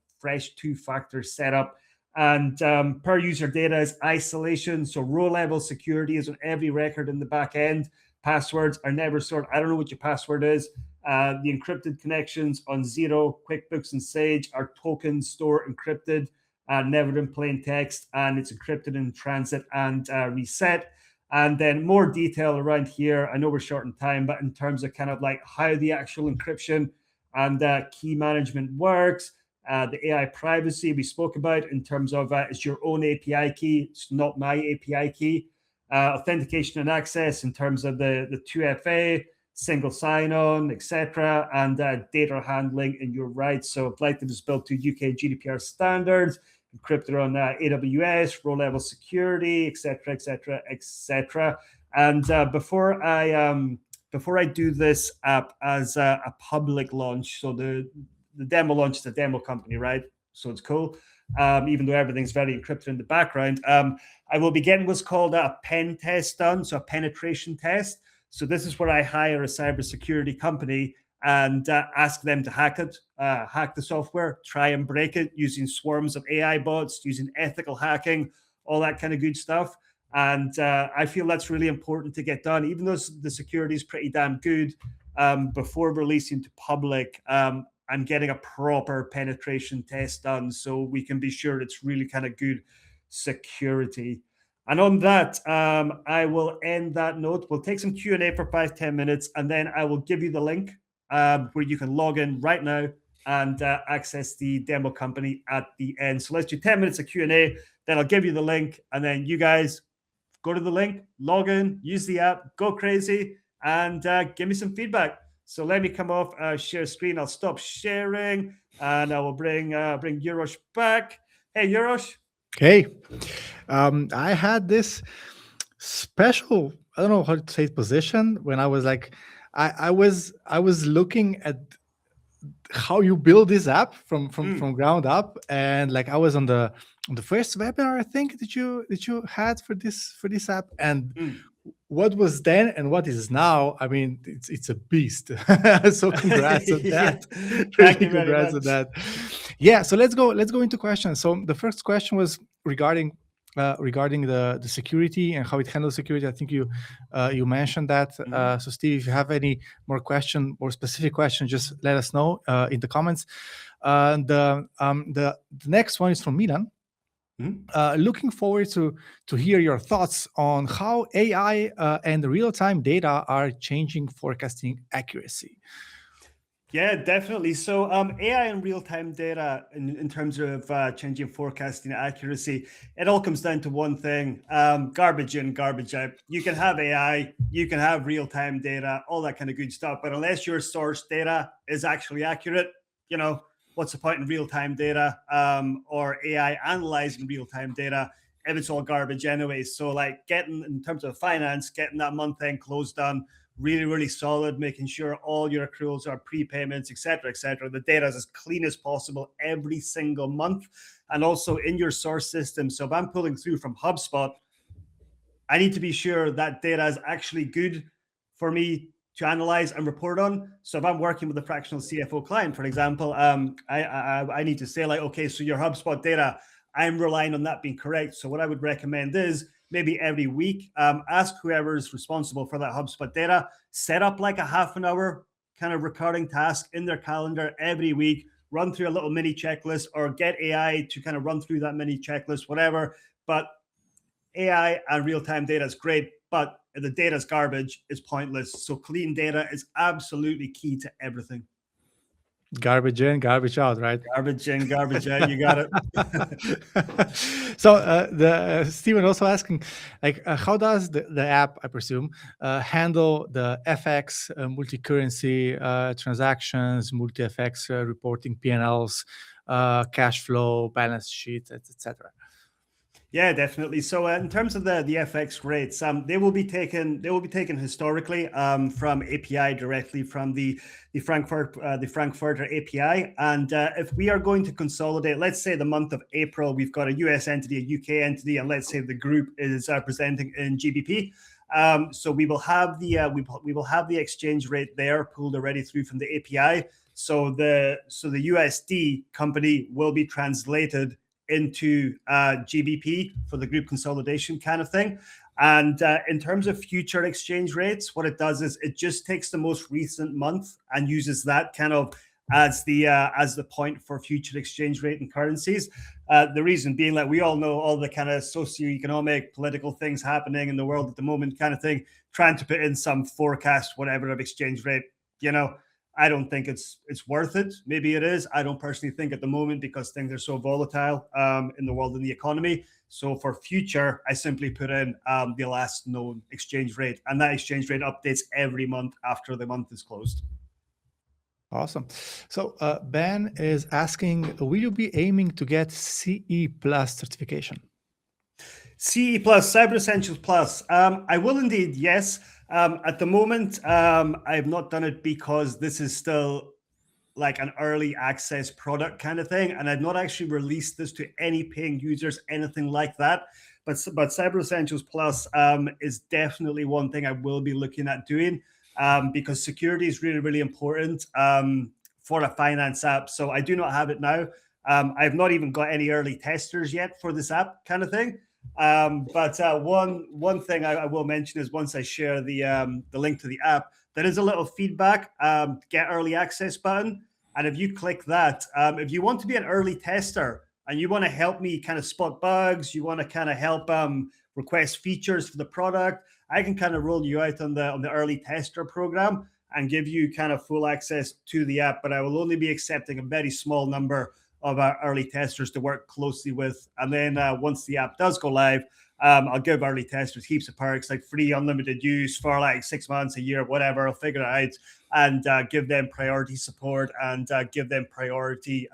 setup. And per user data is isolation. So row level security is on every record in the back end. Passwords are never stored. I don't know what your password is. The encrypted connections on Xero, QuickBooks, and Sage are token store encrypted, never in plain text, and it's encrypted in transit and reset. And then more detail around here. I know we're short on time, but in terms of kind of like how the actual encryption and key management works, the AI privacy we spoke about in terms of it's your own API key. It's not my API key. Authentication and access in terms of the 2FA, single sign-on, etc., and data handling in your rights. So Inflective is built to UK GDPR standards, encrypted on AWS, row-level security, etc., etc., etc. And before I do this app as a public launch, so the demo launch is a demo company, right? So it's cool. Even though everything's very encrypted in the background, I will be getting what's called a pen test done, so a penetration test. So this is where I hire a cybersecurity company and ask them to hack it, hack the software, try and break it using swarms of AI bots, using ethical hacking, all that kind of good stuff. And I feel that's really important to get done, even though the security is pretty damn good. Before releasing to public, I'm getting a proper penetration test done so we can be sure it's really kind of good security. And on that, I will end that note. We'll take some Q&A for 5-10 minutes, and then I will give you the link where you can log in right now and access the demo company at the end. So let's do 10 minutes of Q&A, then I'll give you the link, and then you guys go to the link, log in, use the app, go crazy, and give me some feedback. So let me come off share screen. I'll stop sharing, and I will bring Urosh back. Hey, Urosh. Hey, I had this special, I don't know how to say it, position when I was like, I was looking at how you build this app from ground up, and like I was on the first webinar I think that you had for this app, and what was then and what is now, I mean, it's a beast. So congrats on Yeah. that. Thank Really you very congrats on much. that. Yeah, so let's go into questions. So the first question was regarding the security and how it handles security. I think you mentioned that. So Steve, if you have any more specific question, just let us know in the comments. The next one is from Milan. Looking forward to hear your thoughts on how AI and real-time data are changing forecasting accuracy. Yeah, definitely. So AI and real-time data in terms of changing forecasting accuracy, it all comes down to one thing, garbage in, garbage out. You can have AI, you can have real-time data, all that kind of good stuff. But unless your source data is actually accurate, what's the point in real-time data or AI analyzing real-time data if it's all garbage anyway? So like getting, in terms of finance, getting that month-end close done, really, really solid, making sure all your accruals are prepayments, et cetera, et cetera. The data is as clean as possible every single month. And also in your source system. So if I'm pulling through from HubSpot, I need to be sure that data is actually good for me to analyze and report on. So if I'm working with a fractional CFO client, for example, I need to say like, okay, so your HubSpot data, I'm relying on that being correct. So what I would recommend is maybe every week, ask whoever's responsible for that HubSpot data, set up like a half an hour kind of recurring task in their calendar every week, run through a little mini checklist or get AI to kind of run through that mini checklist, whatever. But AI and real-time data is great, but if the data is garbage, it's pointless. So clean data is absolutely key to everything. Garbage in, garbage out, right? Garbage in, garbage out. You got it. So the Stephen also asking, like, how does the app, I presume, handle the FX, multi-currency transactions, multi-FX reporting P&Ls, cash flow, balance sheets, etc.? Yeah, definitely. So in terms of the FX rates, they will be taken historically from API directly from the Frankfurter API. And if we are going to consolidate, let's say the month of April, we've got a US entity, a UK entity, and let's say the group is presenting in GBP. So we will have we will have the exchange rate there pulled already through from the API. So the USD company will be translated into GBP for the group consolidation kind of thing. And in terms of future exchange rates, what it does is it just takes the most recent month and uses that kind of as the point for future exchange rate and currencies. The reason being, like, we all know all the kind of socioeconomic, political things happening in the world at the moment, kind of thing. Trying to put in some forecast, whatever, of exchange rate, I don't think it's worth it. Maybe it is. I don't personally think at the moment because things are so volatile in the world and the economy. So for future, I simply put in the last known exchange rate, and that exchange rate updates every month after the month is closed. Awesome. So Ben is asking, will you be aiming to get CE Plus certification? CE Plus, Cyber Essentials Plus. I will indeed, yes. At the moment, I have not done it because this is still like an early access product kind of thing, and I've not actually released this to any paying users, anything like that. But Cyber Essentials Plus is definitely one thing I will be looking at doing because security is really, really important for a finance app. So I do not have it now. I've not even got any early testers yet for this app kind of thing. But one thing I will mention is once I share the link to the app, there is a little feedback get early access button. And if you click that, if you want to be an early tester and you want to help me kind of spot bugs, you want to kind of help request features for the product, I can kind of roll you out on the early tester program and give you kind of full access to the app. But I will only be accepting a very small number of our early testers to work closely with. And then once the app does go live, I'll give early testers heaps of perks, like free unlimited use for like 6 months, a year, whatever. I'll figure it out and give them priority support and give them priority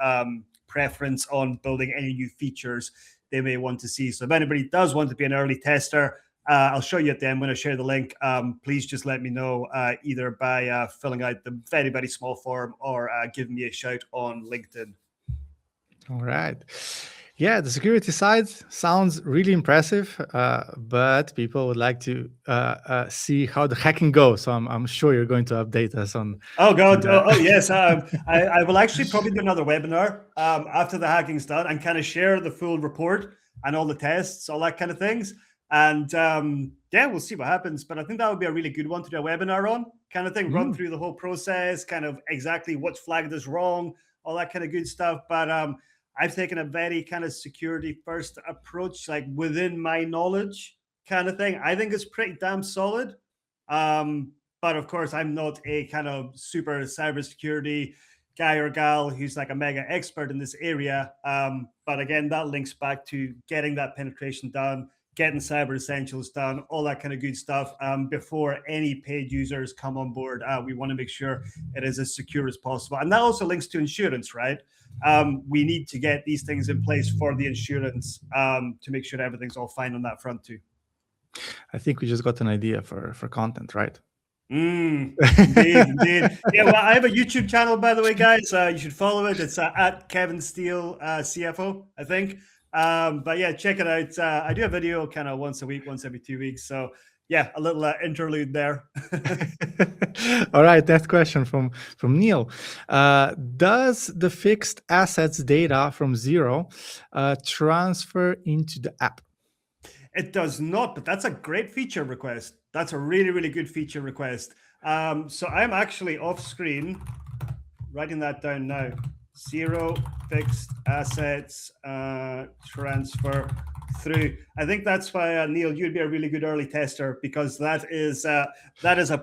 preference on building any new features they may want to see. So if anybody does want to be an early tester, I'll show you at the end when I share the link. Please just let me know either by filling out the very, very small form or giving me a shout on LinkedIn. All right. Yeah, the security side sounds really impressive, but people would like to see how the hacking goes. So I'm sure you're going to update us on. Oh God! Yes. I will actually probably do another webinar after the hacking's done and kind of share the full report and all the tests, all that kind of things. And yeah, we'll see what happens. But I think that would be a really good one to do a webinar on, kind of thing. Run through the whole process, kind of exactly what's flagged as wrong, all that kind of good stuff. But I've taken a very kind of security first approach, like within my knowledge kind of thing. I think it's pretty damn solid. But of course, I'm not a kind of super cybersecurity guy or gal who's like a mega expert in this area. But again, that links back to getting that penetration done, getting cyber essentials done, all that kind of good stuff. Before any paid users come on board, we want to make sure it is as secure as possible. And that also links to insurance, right? We need to get these things in place for the insurance to make sure everything's all fine on that front too. I think we just got an idea for content, right? Indeed. Yeah, well, I have a YouTube channel, by the way, guys. You should follow it. It's at Kevin Steel, CFO, I think. But yeah, check it out. I do a video kind of once a week, once every 2 weeks. So yeah, a little interlude there. All right, next question from Neil. Does the fixed assets data from Xero transfer into the app? It does not, but that's a great feature request. That's a really, really good feature request. So I'm actually off screen writing that down now. Xero fixed assets transfer through. I think that's why Neil, you'd be a really good early tester, because that is a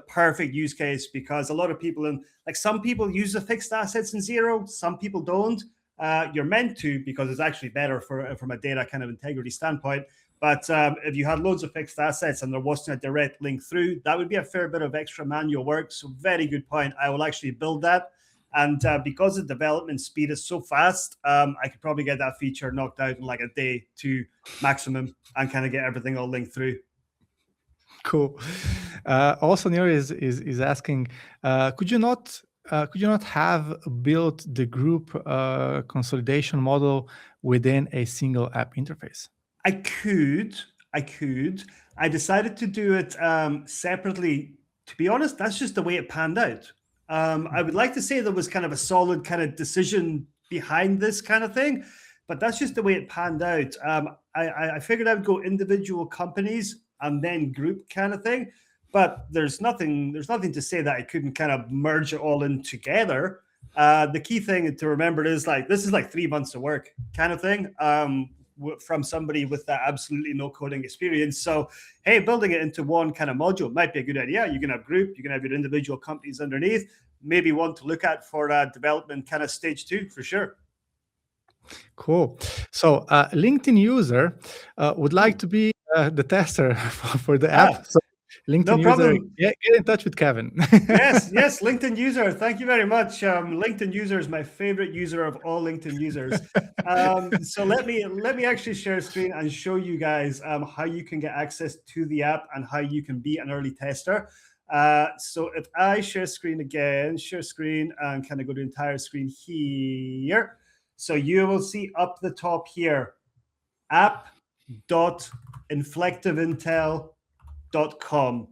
perfect use case, because a lot of people some people use the fixed assets in Xero, some people don't. You're meant to, because it's actually better from a data kind of integrity standpoint. But if you had loads of fixed assets and there wasn't a direct link through, that would be a fair bit of extra manual work. So very good point. I will actually build that. And because the development speed is so fast, I could probably get that feature knocked out in like a day to maximum and kind of get everything all linked through. Cool. Also, Neil is asking, could you not have built the group consolidation model within a single app interface? I could. I decided to do it separately. To be honest, that's just the way it panned out. I would like to say there was kind of a solid kind of decision behind this kind of thing, but that's just the way it panned out. I figured I would go individual companies and then group kind of thing, but there's nothing to say that I couldn't kind of merge it all in together. The key thing to remember is this is like 3 months of work kind of thing. From somebody with that absolutely no coding experience. So, hey, building it into one kind of module might be a good idea. You can have group, you can have your individual companies underneath, maybe one to look at for development kind of stage 2 for sure. Cool. So LinkedIn user would like to be the tester for the app. So LinkedIn no user, problem. get in touch with Kevin. yes, LinkedIn user. Thank you very much. LinkedIn user is my favorite user of all LinkedIn users. So let me actually share screen and show you guys how you can get access to the app and how you can be an early tester. So if I share screen again, and kind of go to entire screen here. So you will see up the top here, app.inflectiveintel.com.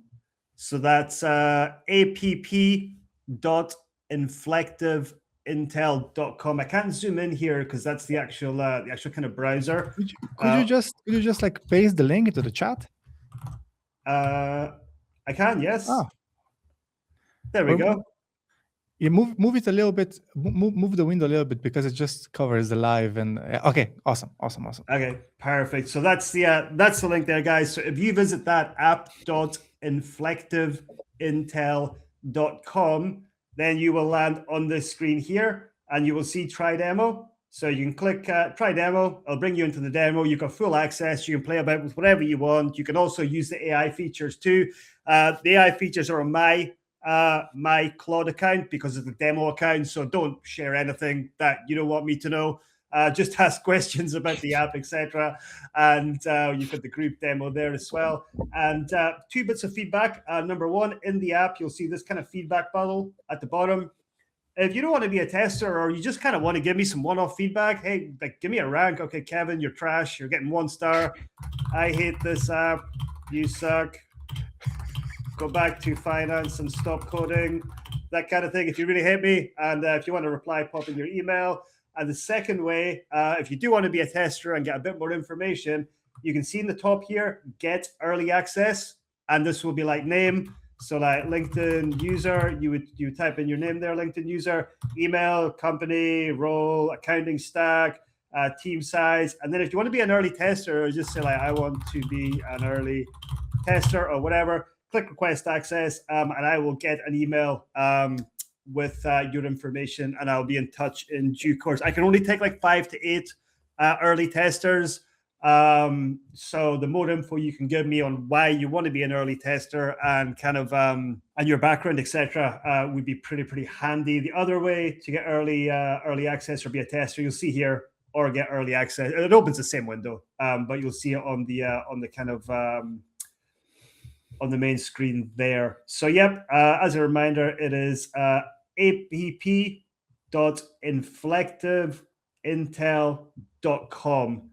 So that's app.inflectiveintel.com. I can't zoom in here because that's the actual kind of browser. Could you just like paste the link into the chat? I can, yes. Oh. There we go. You move it a little bit, move the window a little bit because it just covers the live and okay, awesome. Okay, perfect. So that's the link there, guys. So if you visit that app.inflectiveintel.com, then you will land on this screen here and you will see try demo. So you can click try demo. It'll bring you into the demo. You've got full access. You can play about with whatever you want. You can also use the AI features too. The AI features are on my Claude account because it's the demo account. So don't share anything that you don't want me to know. Just ask questions about the app, etc. And you've got the group demo there as well. And 2 bits of feedback. Number one, in the app, you'll see this kind of feedback bubble at the bottom. If you don't want to be a tester or you just kind of want to give me some one-off feedback, hey, like give me a rank. Okay, Kevin, you're trash. You're getting 1 star. I hate this app. You suck. Go back to finance and stop coding. That kind of thing. If you really hate me, and if you want to reply, pop in your email. And the second way, if you do want to be a tester and get a bit more information, you can see in the top here, get early access. And this will be like name. So like LinkedIn user, you would type in your name there, LinkedIn user, email, company, role, accounting stack, team size. And then if you want to be an early tester, just say like, I want to be an early tester or whatever, click request access, and I will get an email with your information, and I'll be in touch in due course. I can only take like 5 to 8 early testers. So the more info you can give me on why you want to be an early tester and kind of and your background, etc., would be pretty handy. The other way to get early access or be a tester, you'll see here, or get early access. It opens the same window, but you'll see it on the kind of on the main screen there. So yep, as a reminder, it is app.inflectiveintel.com.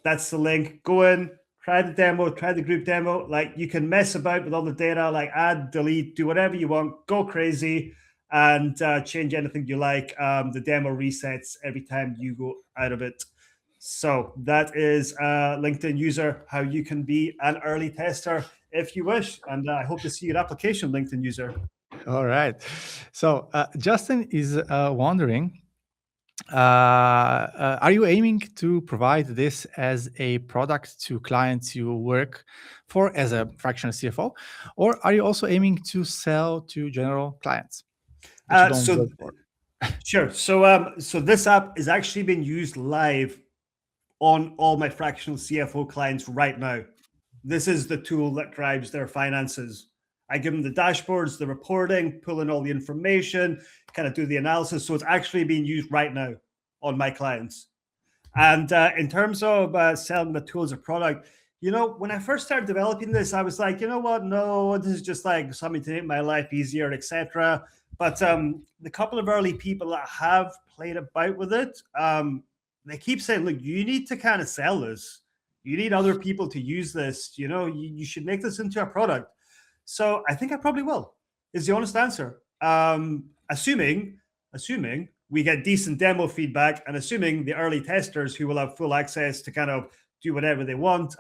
That's the link. Go in, try the demo, try the group demo. Like you can mess about with all the data, like add, delete, do whatever you want, go crazy, and change anything you like. The demo resets every time you go out of it. So that is LinkedIn user, how you can be an early tester if you wish. And I hope to see your application, LinkedIn user. All right. So Justin is wondering, are you aiming to provide this as a product to clients you work for as a fractional CFO, or are you also aiming to sell to general clients? Sure. So this app is actually being used live on all my fractional CFO clients right now. This is the tool that drives their finances. I give them the dashboards, the reporting, pull in all the information, kind of do the analysis. So it's actually being used right now on my clients. And in terms of selling the tool as a product, when I first started developing this, I was like, you know what? No, this is just like something to make my life easier, etc. But the couple of early people that have played about with it, they keep saying, look, you need to kind of sell this. You need other people to use this. You should make this into a product. So I think I probably will, is the honest answer. Assuming we get decent demo feedback and assuming the early testers who will have full access to kind of do whatever they want,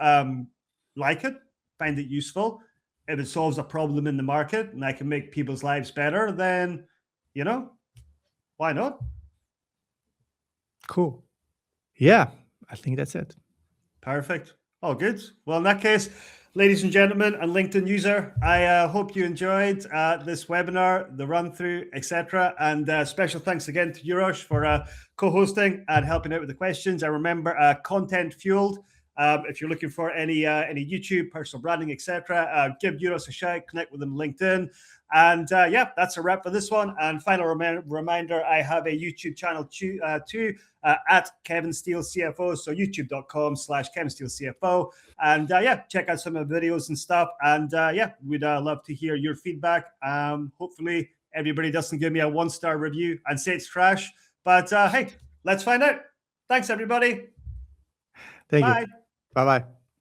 like it, find it useful. If it solves a problem in the market and I can make people's lives better, then, why not? Cool. Yeah, I think that's it. Perfect. Oh, good. Well, in that case, ladies and gentlemen and LinkedIn user, I hope you enjoyed this webinar, the run-through, etc. And special thanks again to Urosh for co-hosting and helping out with the questions. I remember content fueled. If you're looking for any YouTube, personal branding, etc., give Urosh a shout, connect with him on LinkedIn. And yeah, that's a wrap for this one. And final reminder, I have a YouTube channel too, at Kevin Steel CFO. So youtube.com/Kevin Steel CFO. And yeah, check out some of the videos and stuff. And yeah, we'd love to hear your feedback. Hopefully everybody doesn't give me a 1-star review and say it's trash. But hey, let's find out. Thanks, everybody. Thank Bye. you. Bye-bye.